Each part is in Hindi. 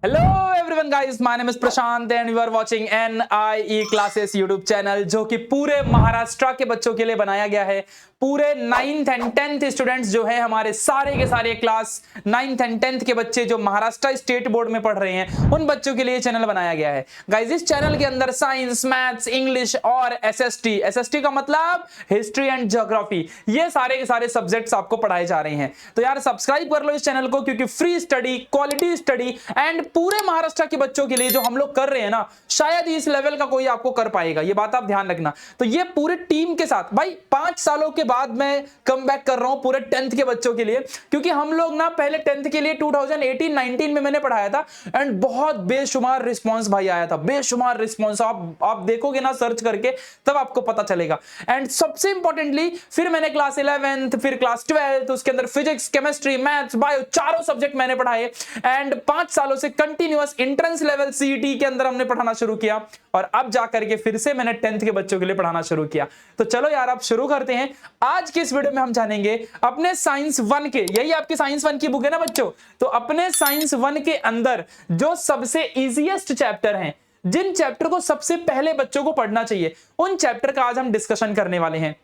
Hello everyone guys, my name is Prashant and you are watching NIE classes YouTube channel, जो कि पूरे महाराष्ट्र के बच्चों के लिए बनाया गया है। पूरे 9th एंड 10th स्टूडेंट्स जो है हमारे सारे के सारे क्लास 9th एंड 10th के बच्चे जो महाराष्ट्र स्टेट बोर्ड में पढ़ रहे हैं, उन बच्चों के लिए चैनल बनाया गया है। गाइस, इस चैनल के अंदर साइंस, मैथ्स, इंग्लिश और SST का मतलब हिस्ट्री एंड ज्योग्राफी, ये सारे के सारे सब्जेक्ट्स आपको पढ़ाए जा रहे हैं। तो यार सब्सक्राइब कर लो इस चैनल को, क्योंकि free study, quality study and पूरे महाराष्ट्र के बच्चों के लिए जो हम लोग कर रहे हैं ना, शायद इस लेवल का कोई आपको कर पाएगा, ये बात आप ध्यान रखना। तो ये पूरे टीम के साथ भाई 5 सालों के बाद मैं कम बैक कर रहा हूं पूरे 10th के बच्चों के लिए, क्योंकि हम लोग ना पहले 10th के लिए 2018-19 में मैंने पढ़ाया था एंड बहुत बेशुमार रिस्पांस भाई आया था, बेशुमार रिस्पांस। आप देखोगे ना सर्च करके, तब आपको पता चलेगा। एंड सबसे इंपॉर्टेंटली फिर मैंने क्लास 11th, फिर क्लास 12th, उसके अंदर फिजिक्स, केमिस्ट्री, मैथ्स, बायो, चारों सब्जेक्ट मैंने पढ़ाए। एंड 5 सालों से कंटिन्यूअस एंट्रेंस लेवल CET के अंदर हमने पढ़ाना शुरू किया, और अब जाकर के फिर से मैंने 10th के बच्चों के लिए पढ़ाना शुरू किया। तो चलो यार, आप शुरू करते हैं। आज के इस वीडियो में हम जानेंगे अपने साइंस 1 के, यही आपकी साइंस 1 की बुक है ना बच्चों, तो अपने साइंस 1 के अंदर जो सबसे इजीएस्ट चैप्टर हैं, जिन चैप्टर को सबसे पहले बच्चों को पढ़ना चाहिए, उन चैप्टर का आज हम डिस्कशन करने वाले हैं।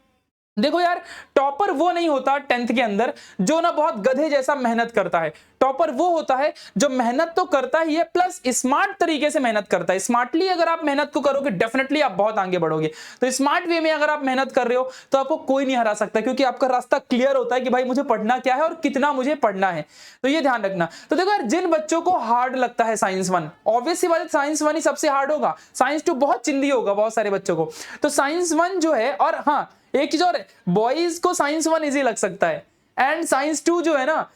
देखो यार, टॉपर वो नहीं होता 10th के अंदर जो ना बहुत गधे जैसा मेहनत करता है। टॉपर वो होता है जो मेहनत तो करता ही है, प्लस स्मार्ट तरीके से मेहनत करता है। स्मार्टली अगर आप मेहनत को करोगे, डेफिनेटली आप बहुत आगे बढ़ोगे। तो स्मार्ट वे में अगर आप मेहनत कर रहे हो तो आपको कोई नहीं हरा सकता, क्योंकि आपका रास्ता क्लियर होता है कि भाई मुझे पढ़ना क्या है और कितना मुझे पढ़ना है। तो ये ध्यान रखना। तो देखो यार, जिन बच्चों को हार्ड लगता है साइंस 1, ऑब्वियसली बात है साइंस 1 ही सबसे हार्ड होगा। साइंस 2 बहुत चिंदी होगा बहुत सारे बच्चों को। तो साइंस 1 जो है, और हाँ एक चीज और है, बॉयज को साइंस 1 इजी लग सकता है, एंड साइंस 2 जो है ना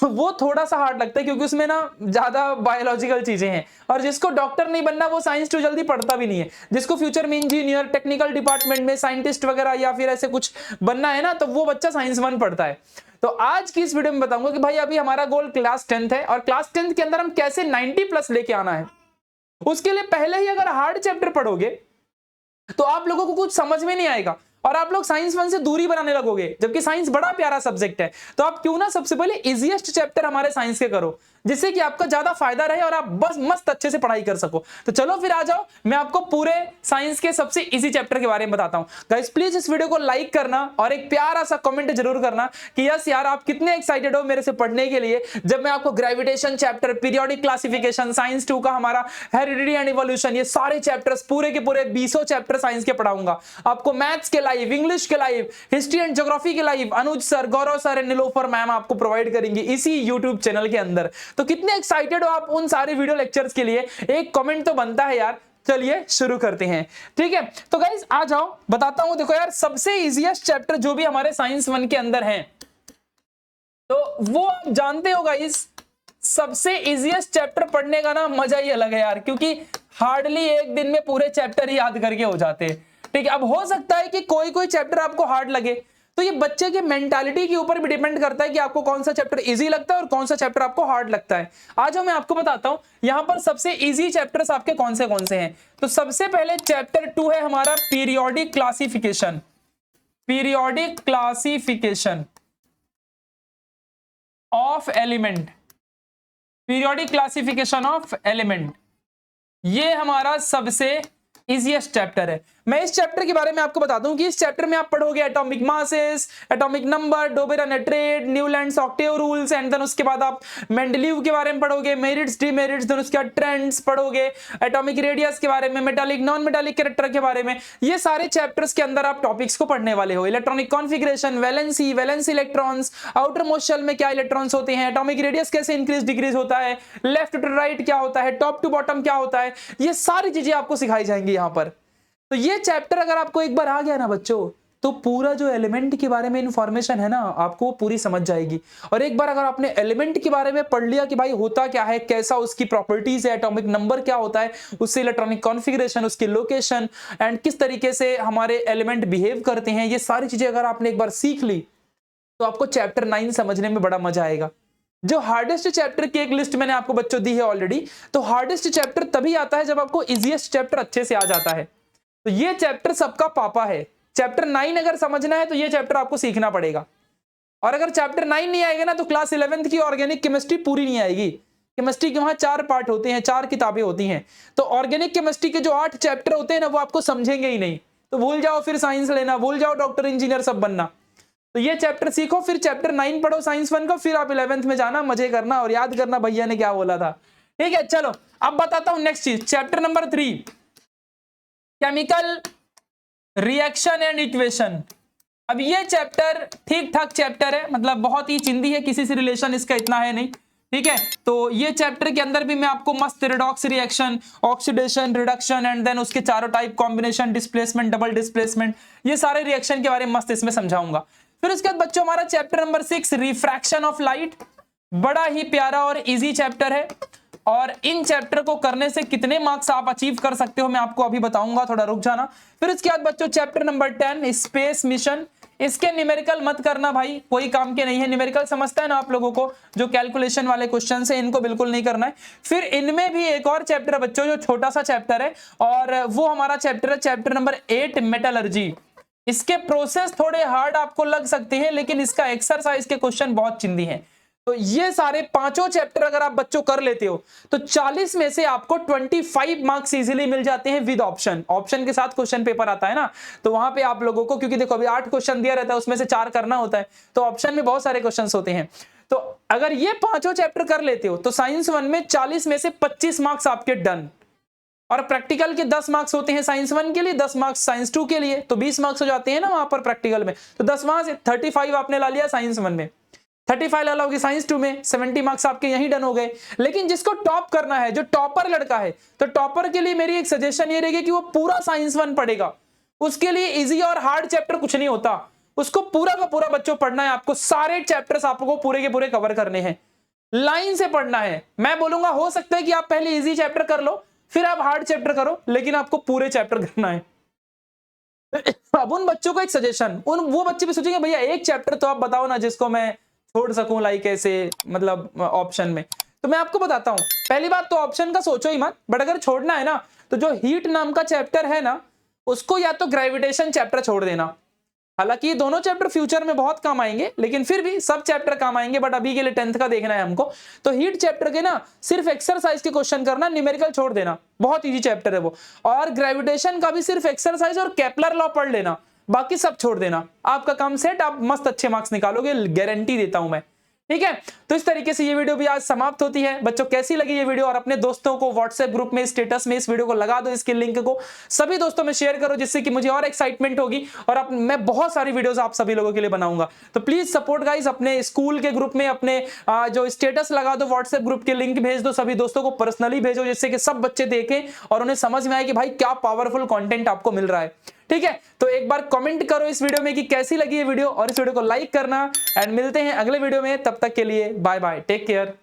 वो थोड़ा सा हार्ड लगता है, क्योंकि उसमें ना ज्यादा बायोलॉजिकल चीजें हैं। और जिसको डॉक्टर नहीं बनना, वो साइंस 2 जल्दी पढ़ता भी नहीं है। जिसको फ्यूचर में इंजीनियर, टेक्निकल डिपार्टमेंट में साइंटिस्ट वगैरह या फिर ऐसे कुछ बनना है ना, तो वो बच्चा साइंस 1 पढ़ता है। तो आज की इस वीडियो में बताऊंगा कि भाई अभी हमारा गोल क्लास 10th है, और क्लास 10th के अंदर हम कैसे 90+ लेके आना है। उसके लिए पहले ही अगर हार्ड चैप्टर पढ़ोगे तो आप लोगों को कुछ समझ में नहीं आएगा, और आप लोग साइंस 1 से दूरी बनाने लगोगे, जबकि साइंस बड़ा प्यारा सब्जेक्ट है। तो आप क्यों ना सबसे पहले इजीएस्ट चैप्टर हमारे साइंस के करो, जिससे कि आपका ज्यादा फायदा रहे और आप बस मस्त अच्छे से पढ़ाई कर सको। तो चलो फिर आ जाओ, मैं आपको पूरे साइंस के सबसे इजी चैप्टर के बारे में बताता हूं। गाइस प्लीज इस वीडियो को लाइक करना और एक प्यारा सा कमेंट जरूर करना कि यस यार, आप कितने एक्साइटेड हो मेरे से पढ़ने के लिए, जब मैं आपको gravitation chapter, periodic classification, science 2 का हमारा हेरिडिटी एंड इवोल्यूशन, ये सारे चैप्टर्स पूरे के पूरे 20 चैप्टर साइंस के पढ़ाऊंगा। आपको मैथ्स के लाइव, इंग्लिश के लाइव, हिस्ट्री एंड ज्योग्राफी के live Anuj sir, Gaurav sir and Nilofar ma'am आपको प्रोवाइड करेंगे इसी यूट्यूब चैनल के अंदर। तो कितने एक्साइटेड हो आप उन सारे वीडियो लेक्चर्स के लिए? एक कमेंट तो बनता है यार। चलिए शुरू करते हैं, ठीक है। तो गाइस आ जाओ, बताता हूं। देखो यार, सबसे इजीएस्ट चैप्टर जो भी हमारे साइंस 1 के अंदर है, तो वो आप जानते हो गाइस, सबसे इजीएस्ट चैप्टर पढ़ने का ना मजा ही अलग है यार, क्योंकि हार्डली एक दिन में पूरे चैप्टर ही याद करके हो जाते हैं, ठीक है। अब हो सकता है कि कोई कोई चैप्टर आपको हार्ड लगे, तो ये बच्चे के मेंटालिटी के ऊपर भी डिपेंड करता है कि आपको कौन सा चैप्टर इजी लगता है और कौन सा चैप्टर आपको हार्ड लगता है। आज मैं आपको बताता हूं यहां पर सबसे इजी चैप्टर्स आपके कौन से हैं। तो सबसे पहले चैप्टर 2 है हमारा periodic classification. Periodic classification of element, periodic classification of element, ये हमारा सबसे इजीएस्ट चैप्टर है। मैं इस चैप्टर के बारे में आपको बता दूं कि इस चैप्टर में आप पढ़ोगे एटॉमिक मासेस, एटॉमिक नंबर, डोबेरा-नेट्रेट, Newlands octave rules, and then उसके बाद आप मेंडलीव के बारे में पढ़ोगे, मेरिट्स, डीमेरिट्स, देन उसके बाद ट्रेंड्स पढ़ोगे, एटॉमिक रेडियस के बारे में, मेटालिक, नॉन मेटालिक कैरेक्टर के बारे में। ये सारे चैप्टर्स के अंदर आप टॉपिक्स को पढ़ने वाले हो। Electronic configuration, valency, valency electrons, outer most shell में क्या इलेक्ट्रॉन्स होते हैं, एटॉमिक रेडियस कैसे इंक्रीज डिक्रीज होता है, लेफ्ट टू राइट क्या होता है, टॉप टू बॉटम क्या होता है, ये सारी चीजें आपको सिखाई जाएंगी यहाँ पर। तो ये चैप्टर अगर आपको एक बार आ गया ना बच्चों, तो पूरा जो एलिमेंट के बारे में इंफॉर्मेशन है ना, आपको पूरी समझ जाएगी। और एक बार अगर आपने एलिमेंट के बारे में पढ़ लिया कि भाई होता क्या है, कैसा उसकी प्रॉपर्टीज है, एटॉमिक नंबर क्या होता है, उससे इलेक्ट्रॉनिक कॉन्फ़िगरेशन, उसकी लोकेशन एंड किस तरीके से हमारे एलिमेंट बिहेव करते हैं, ये सारी चीजें अगर आपने एक बार सीख ली, तो आपको चैप्टर 9 समझने में बड़ा मजा आएगा। जो हार्डेस्ट चैप्टर की एक लिस्ट मैंने आपको बच्चों दी है ऑलरेडी। तो हार्डेस्ट चैप्टर तभी आता है जब आपको इजीएस्ट चैप्टर अच्छे से आ जाता है। तो ये चैप्टर सबका पापा है। चैप्टर 9 अगर समझना है तो ये चैप्टर आपको सीखना पड़ेगा, और अगर चैप्टर 9 नहीं आएगा ना, तो क्लास 11th की ऑर्गेनिक केमिस्ट्री पूरी नहीं आएगी। केमिस्ट्री के वहां 4 पार्ट होते हैं, 4 किताबें होती हैं। तो ऑर्गेनिक केमिस्ट्री के जो 8 चैप्टर होते हैं ना, वो आपको समझेंगे ही नहीं, तो भूल जाओ, फिर साइंस लेना, भूल जाओ, डॉक्टर इंजीनियर सब बनना। तो ये चैप्टर सीखो, फिर चैप्टर 9 पढ़ो साइंस 1 का, फिर आप 11th में जाना, मजे करना और याद करना भैया ने क्या बोला था। ठीक है, चलो अब बताता हूं नेक्स्ट चीज, chapter number 3, chemical reaction and equation. अब ये चैप्टर ठीक ठाक चैप्टर है, मतलब बहुत ही चिंदी है, किसी से रिलेशन इसका इतना है नहीं। ठीक है, तो ये चैप्टर के अंदर भी मैं आपको मस्त redox reaction, oxidation, reduction and then उसके चारों type, combination, displacement, double displacement, ये सारे रिएक्शन के बारे में मस्त इसमें समझाऊंगा। फिर उसके बाद बच्चों हमारा chapter number 6, refraction of light, बड़ा ही प्यारा और इजी चैप्टर है, और इन चैप्टर को करने से कितने मार्क्स आप अचीव कर सकते हो मैं आपको अभी बताऊंगा, थोड़ा रुक जाना। फिर उसके बाद बच्चों चैप्टर नंबर 10, स्पेस मिशन, इसके न्यूमेरिकल मत करना भाई, कोई काम के नहीं है, न्यूमेरिकल समझता है ना आप लोगों को, जो कैलकुलेशन वाले क्वेश्चन है इनको बिल्कुल नहीं करना है। फिर इनमें भी एक और चैप्टर है बच्चों, जो छोटा सा चैप्टर है, और वो हमारा चैप्टर है चैप्टर नंबर 8, मेटलर्जी। इसके प्रोसेस थोड़े हार्ड आपको लग सकते हैं, लेकिन इसका एक्सरसाइज के क्वेश्चन बहुत चिंदी है। तो ये सारे पांचों चैप्टर अगर आप बच्चों कर लेते हो तो 40 में से आपको 25 मार्क्स इजीली मिल जाते हैं विद ऑप्शन। ऑप्शन के साथ क्वेश्चन पेपर आता है ना, तो वहां पे आप लोगों को, क्योंकि देखो अभी 8 क्वेश्चन दिया रहता है, उसमें से 4 करना होता है, तो ऑप्शन में बहुत सारे क्वेश्चन होते हैं। तो अगर ये पांचों चैप्टर कर लेते हो तो साइंस 1 में 40 में से 25 मार्क्स आपके डन, और प्रैक्टिकल के 10 मार्क्स होते हैं साइंस 1 के लिए, 10 मार्क्स साइंस 2 के लिए, तो 20 मार्क्स हो जाते हैं ना वहां पर प्रैक्टिकल में। तो 10 वहां से 35 आपने ला लिया साइंस 1 में, 35 ला लोगे साइंस 2 में, 70 मार्क्स आपके यहीं डन हो गए। लेकिन जिसको टॉप करना है, जो टॉपर लड़का है, तो टॉपर के लिए मेरी एक सजेशन ये रहेगी कि वो पूरा साइंस 1 पढ़ेगा। उसके लिए इजी और हार्ड चैप्टर कुछ नहीं होता, उसको पूरा का पूरा बच्चों पढ़ना है, आपको सारे चैप्टर्स आपको पूरे के पूरे कवर करने हैं, लाइन से पढ़ना है। मैं बोलूंगा हो सकता है कि आप पहले इजी चैप्टर कर लो, फिर आप हार्ड चैप्टर करो, लेकिन आपको पूरे चैप्टर करना है। अब उन बच्चों को एक सजेशन, वो बच्चे भी सोचेंगे भैया एक चैप्टर तो आप बताओ ना जिसको मैं छोड़ सकूं, लाइक ऐसे, मतलब ऑप्शन में। तो मैं आपको बताता हूं, पहली बात तो ऑप्शन का सोचो ही मत, बट अगर छोड़ना है ना, तो जो हीट नाम का चैप्टर है ना, उसको या तो ग्रेविटेशन चैप्टर छोड़ देना। हालांकि ये दोनों चैप्टर फ्यूचर में बहुत काम आएंगे, लेकिन फिर भी सब चैप्टर काम आएंगे, बट अभी के लिए 10th का देखना है हमको। तो हीट चैप्टर के ना सिर्फ एक्सरसाइज के क्वेश्चन करना, न्यूमेरिकल छोड़ देना, बहुत इजी चैप्टर है वो। और ग्रेविटेशन का भी सिर्फ एक्सरसाइज और केपलर लॉ पढ़ लेना, बाकी सब छोड़ देना, आपका काम सेट, आप मस्त अच्छे मार्क्स निकालोगे, गारंटी देता हूं मैं। ठीक है, तो इस तरीके से ये वीडियो भी आज समाप्त होती है। बच्चों कैसी लगी ये वीडियो, और अपने दोस्तों को व्हाट्सएप ग्रुप में स्टेटस में इस वीडियो को लगा दो, इसके लिंक को सभी दोस्तों में शेयर करो, जिससे कि मुझे और एक्साइटमेंट होगी, और मैं बहुत सारी वीडियोस आप सभी लोगों के लिए बनाऊंगा। तो प्लीज सपोर्ट गाइस, अपने स्कूल के ग्रुप में अपने जो स्टेटस लगा दो, व्हाट्सएप ग्रुप के लिंक भेज दो, सभी दोस्तों को पर्सनली भेजो, जिससे कि सब बच्चे देखें और उन्हें समझ में आए कि भाई क्या पावरफुल कंटेंट आपको मिल रहा है। ठीक है, तो एक बार कमेंट करो इस वीडियो में कि कैसी लगी ये वीडियो, और इस वीडियो को लाइक करना, एंड मिलते हैं अगले वीडियो में, तब तक के लिए बाय बाय, टेक केयर।